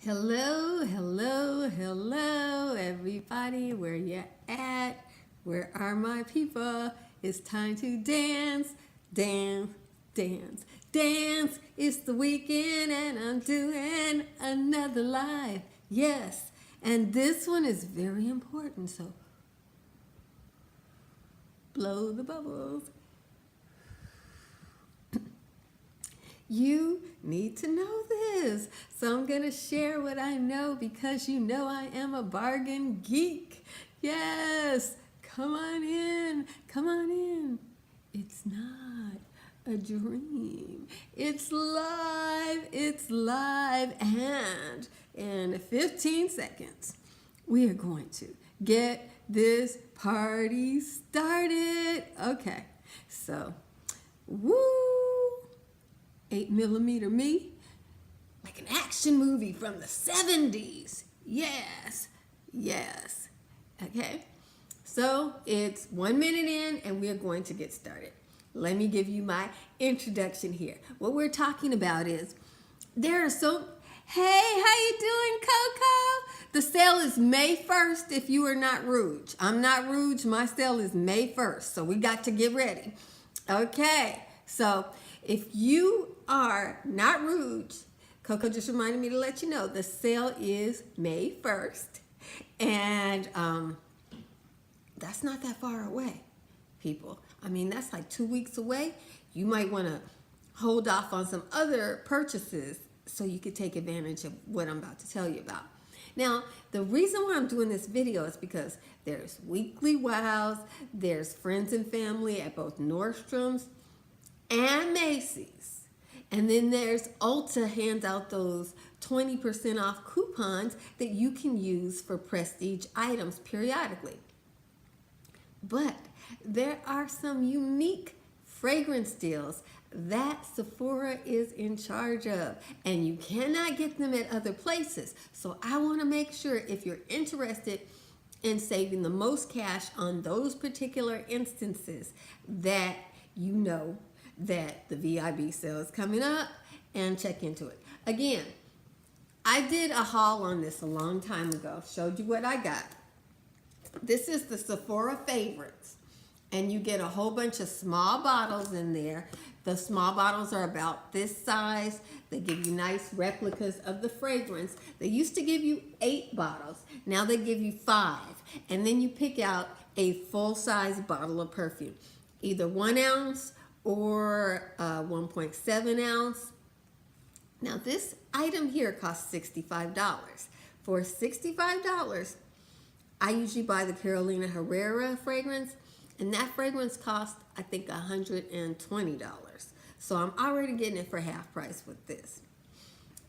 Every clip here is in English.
Hello, hello, hello, everybody. Where you at? Where are my people? It's time to dance, dance, dance, dance. It's the weekend and I'm doing another live. Yes, and this one is very important, so blow the bubbles. You need to know this. So I'm going to share what I know because you know I am a bargain geek. Yes, come on in. Come on in. It's not a dream. It's live. It's live. And in 15 seconds, we are going to get this party started. Okay, so, woo! 8mm me, like an action movie from the 70s. Yes, yes. Okay, so it's 1 minute in and we're going to get started. Let me give you my introduction here. What we're talking about is there are so, hey, how you doing, Coco? The sale is May 1st if you are not Rouge. I'm not Rouge, my sale is May 1st, so we got to get ready. Okay, so if you are not Rouge, Coco just reminded me to let you know the sale is May 1st. And that's not that far away, people. I mean, that's like 2 weeks away. You might want to hold off on some other purchases so you could take advantage of what I'm about to tell you about. Now, the reason why I'm doing this video is because there's weekly wows, there's friends and family at both Nordstrom's and Macy's. And then there's Ulta hands out those 20% off coupons that you can use for prestige items periodically. But there are some unique fragrance deals that Sephora is in charge of, and you cannot get them at other places. So I want to make sure if you're interested in saving the most cash on those particular instances that you know that the VIB sale is coming up and check into it. Again, I did a haul on this a long time ago, showed you what I got. This is the Sephora favorites, and you get a whole bunch of small bottles in there. The small bottles are about this size. They give you nice replicas of the fragrance. They used to give you 8 bottles. Now they give you 5. And then you pick out a full-size bottle of perfume, either 1 ounce or 1.7 ounce. Now this item here costs $65. For $65, I usually buy the Carolina Herrera fragrance, and that fragrance costs, I think, $120. So I'm already getting it for half price with this.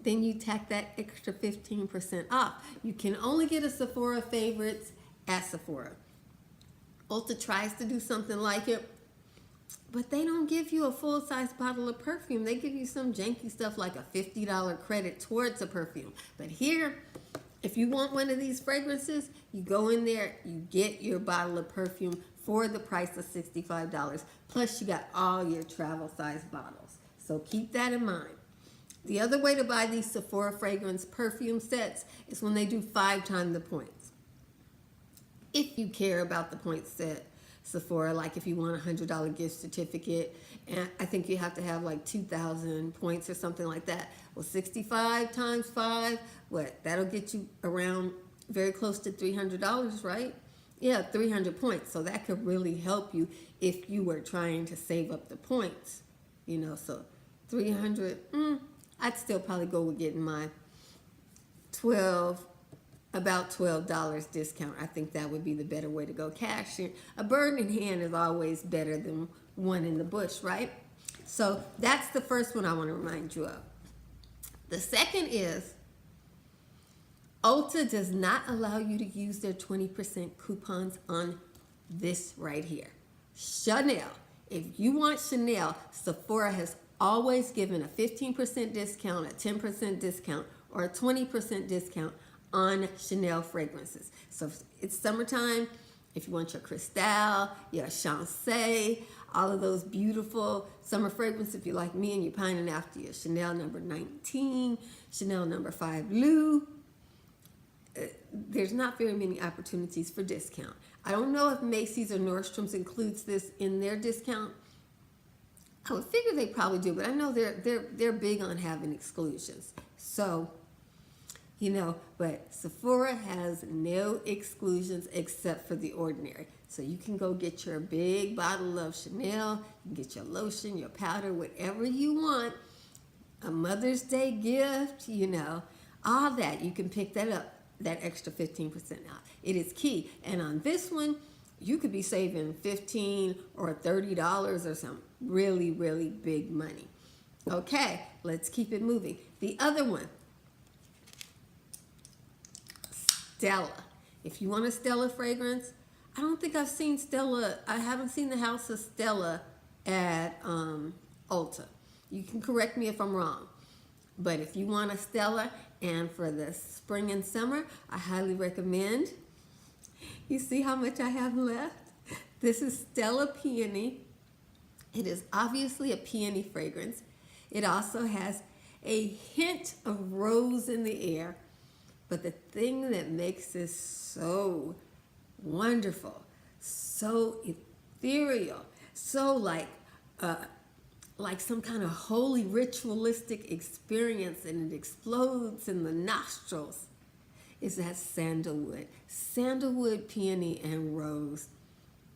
Then you tack that extra 15% off. You can only get a Sephora favorites at Sephora. Ulta tries to do something like it, but they don't give you a full-size bottle of perfume. They give you some janky stuff like a $50 credit towards a perfume. But here, if you want one of these fragrances, you go in there, you get your bottle of perfume for the price of $65. Plus, you got all your travel-size bottles. So keep that in mind. The other way to buy these Sephora fragrance perfume sets is when they do 5 times the points. If you care about the point set, Sephora, like if you want a $100 gift certificate, and I think you have to have like 2,000 points or something like that. Well, 65 times 5, what? That'll get you around very close to $300, right? Yeah, 300 points. So that could really help you if you were trying to save up the points. You know, so 300, I'd still probably go with getting my about $12 discount. I think that would be the better way to go. Cash in. A bird in hand is always better than one in the bush, right? So that's the first one I want to remind you of. The second is Ulta does not allow you to use their 20% coupons on this right here. Chanel. If you want Chanel, Sephora has always given a 15% discount, a 10% discount, or a 20% discount on Chanel fragrances. So if it's summertime, if you want your Cristal, your Chancé, all of those beautiful summer fragrances. If you're like me and you're pining after your Chanel number 19, Chanel number 5 Blue, there's not very many opportunities for discount. I don't know if Macy's or Nordstrom's includes this in their discount. I would figure they probably do, but I know they're big on having exclusions. So, you know, but Sephora has no exclusions except for the ordinary. So you can go get your big bottle of Chanel, you can get your lotion, your powder, whatever you want, a Mother's Day gift, you know, all that. You can pick that up, that extra 15% off. It is key. And on this one, you could be saving $15 or $30 or some really, really big money. Okay, let's keep it moving. The other one, Stella. If you want a Stella fragrance, I don't think I've seen Stella. I haven't seen the House of Stella at Ulta. You can correct me if I'm wrong. But if you want a Stella, and for the spring and summer, I highly recommend. You see how much I have left? This is Stella Peony. It is obviously a peony fragrance. It also has a hint of rose in the air. But the thing that makes this so wonderful, so ethereal, so like some kind of holy ritualistic experience, and it explodes in the nostrils, is that sandalwood, peony, and rose.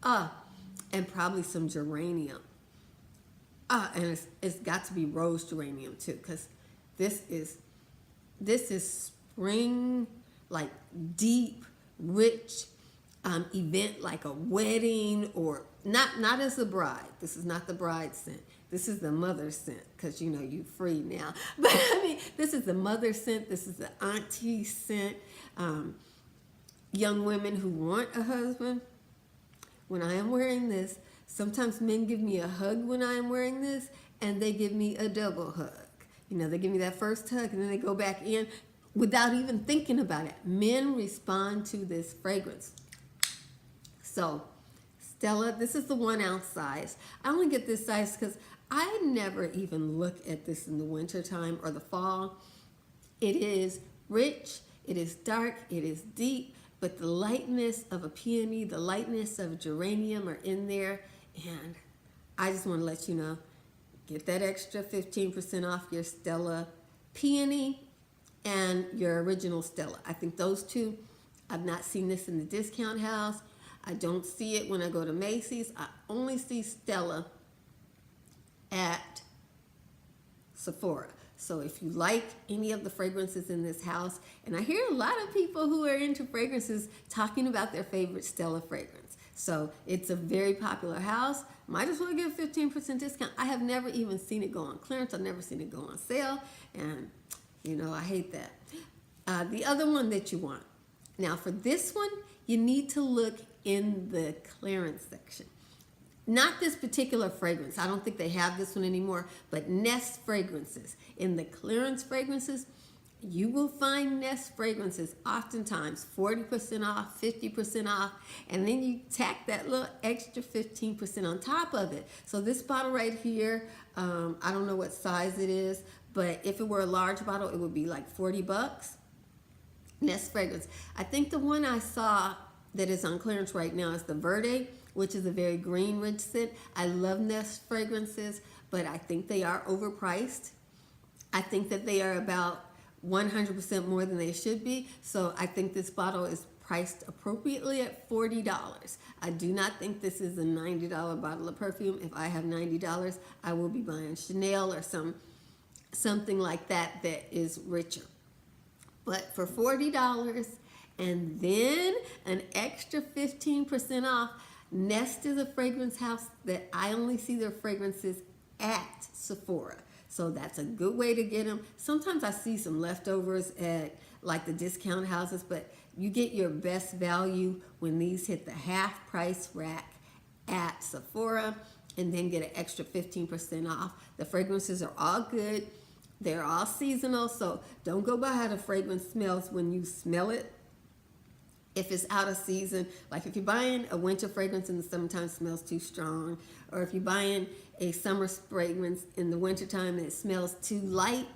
And probably some geranium. And it's got to be rose geranium too, because this is spring, like deep, rich event, like a wedding, or not as a bride. This is not the bride scent. This is the mother scent, because you know you free now. But I mean, this is the mother scent. This is the auntie scent. Young women who want a husband. When I am wearing this, sometimes men give me a hug when I am wearing this, and they give me a double hug. You know, they give me that first hug, and then they go back in without even thinking about it. Men respond to this fragrance. So, Stella, this is the 1 ounce size. I only get this size because I never even look at this in the winter time or the fall. It is rich, it is dark, it is deep, but the lightness of a peony, the lightness of geranium are in there. And I just want to let you know, get that extra 15% off your Stella Peony and your original Stella. I think those two, I've not seen this in the discount house. I don't see it when I go to Macy's. I only see Stella at Sephora. So if you like any of the fragrances in this house, and I hear a lot of people who are into fragrances talking about their favorite Stella fragrance. So it's a very popular house. Might as well get a 15% discount. I have never even seen it go on clearance. I've never seen it go on sale. And, you know, I hate that. The other one that you want. Now, for this one, you need to look in the clearance section. Not this particular fragrance. I don't think they have this one anymore, but Nest fragrances. In the clearance fragrances, you will find Nest fragrances oftentimes 40% off, 50% off, and then you tack that little extra 15% on top of it. So this bottle right here, I don't know what size it is, but if it were a large bottle, it would be like $40. Nest fragrance. I think the one I saw that is on clearance right now is the Verde, which is a very green rich scent. I love Nest fragrances, but I think they are overpriced. I think that they are about 100% more than they should be. So I think this bottle is priced appropriately at $40. I do not think this is a $90 bottle of perfume. If I have $90, I will be buying Chanel or something like that that is richer. But for $40 and then an extra 15% off, Nest is a fragrance house that I only see their fragrances at Sephora. So that's a good way to get them. Sometimes I see some leftovers at like the discount houses, but you get your best value when these hit the half price rack at Sephora, and then get an extra 15% off. The fragrances are all good. They're all seasonal, so don't go by how the fragrance smells when you smell it. if it's out of season, like if you're buying a winter fragrance in the summertime, it smells too strong, or if you're buying a summer fragrance in the wintertime and it smells too light,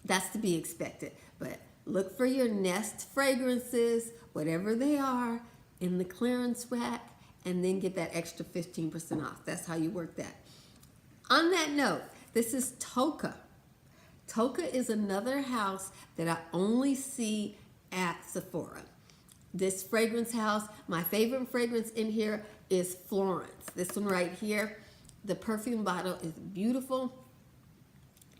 that's to be expected. But look for your nest fragrances, whatever they are, in the clearance rack, and then get that extra 15% off. That's how you work that. On that note, this is Toka. Toka is another house that I only see at Sephora. This fragrance house, my favorite fragrance in here is Florence. This one right here. The perfume bottle is beautiful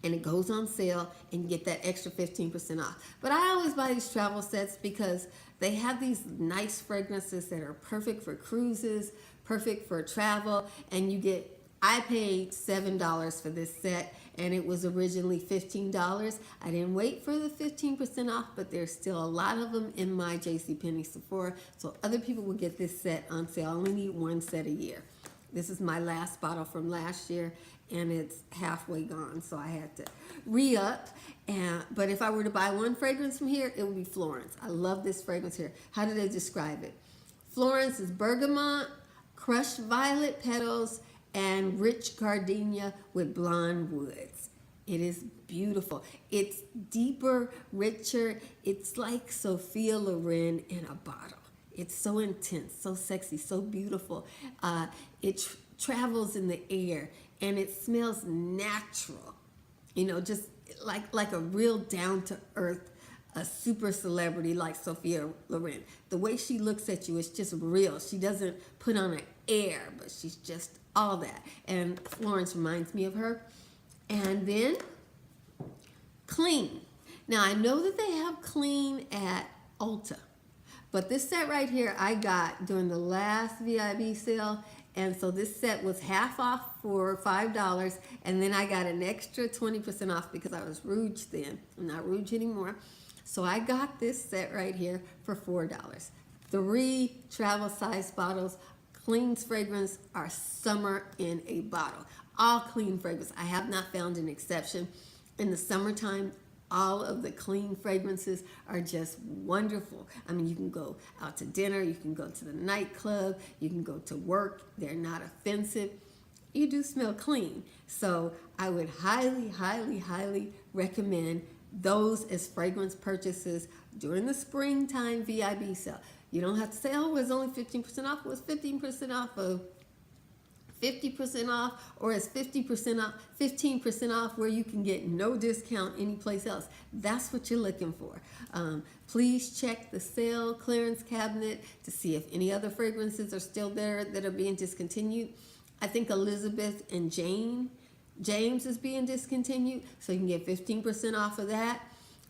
and it goes on sale and you get that extra 15% off. But I always buy these travel sets because they have these nice fragrances that are perfect for cruises, perfect for travel, and you get, I paid $7 for this set and it was originally $15. I didn't wait for the 15% off, but there's still a lot of them in my JCPenney Sephora, so other people will get this set on sale. I only need one set a year. This is my last bottle from last year and it's halfway gone, so I had to re-up. But if I were to buy one fragrance from here, it would be Florence. I love this fragrance here. How do they describe it? Florence is bergamot, crushed violet petals, and rich gardenia with blonde woods. It is beautiful. It's deeper, richer. It's like Sophia Loren in a bottle. It's so intense, so sexy, so beautiful. It travels in the air and it smells natural. You know, just like a real down-to-earth, a super celebrity like Sophia Loren. The way she looks at you is just real. She doesn't put on an air, but she's just all that. And Florence reminds me of her. And then Clean. Now I know that they have Clean at Ulta, but this set right here I got during the last VIB sale, and so this set was half off for $5, and then I got an extra 20% off because I was Rouge then. I'm not Rouge anymore. So I got this set right here for $4. 3 travel size bottles. Clean's fragrance are summer in a bottle. All Clean fragrance. I have not found an exception. In the summertime, all of the Clean fragrances are just wonderful. I mean, you can go out to dinner, you can go to the nightclub, you can go to work. They're not offensive. You do smell clean. So I would highly, highly, highly recommend those as fragrance purchases during the springtime VIB sale. You don't have to say, oh, it was only 15% off. It was 15% off of 50% off, or it's 50% off, 15% off where you can get no discount anyplace else. That's what you're looking for. Please check the sale clearance cabinet to see if any other fragrances are still there that are being discontinued. I think Elizabeth and James is being discontinued, so you can get 15% off of that.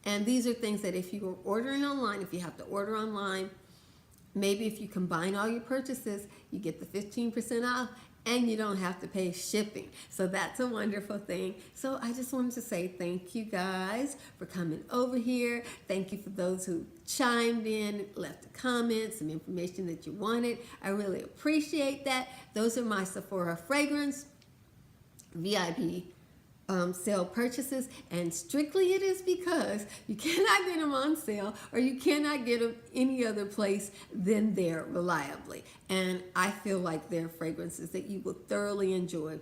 And these are things that if you are ordering online, if you have to order online, maybe if you combine all your purchases, you get the 15% off and you don't have to pay shipping. So that's a wonderful thing. So I just wanted to say thank you guys for coming over here. Thank you for those who chimed in, left a comment, some information that you wanted. I really appreciate that. Those are my Sephora fragrance VIB sale purchases, and strictly it is because you cannot get them on sale or you cannot get them any other place than there reliably. And I feel like they're fragrances that you will thoroughly enjoy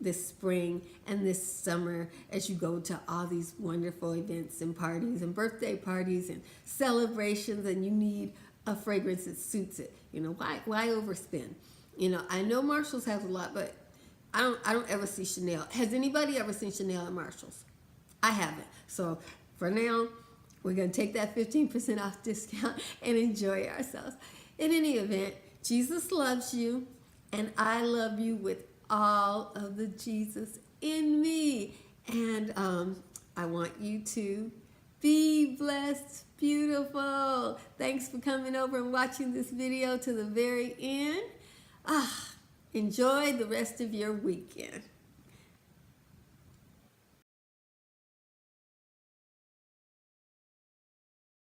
this spring and this summer as you go to all these wonderful events and parties and birthday parties and celebrations, and you need a fragrance that suits it. You know, why overspend? You know, I know Marshalls has a lot, but I don't ever see Chanel. Has anybody ever seen Chanel at Marshalls? I haven't. So for now, we're going to take that 15% off discount and enjoy ourselves. In any event, Jesus loves you, and I love you with all of the Jesus in me. And I want you to be blessed, beautiful. Thanks for coming over and watching this video to the very end. Enjoy the rest of your weekend.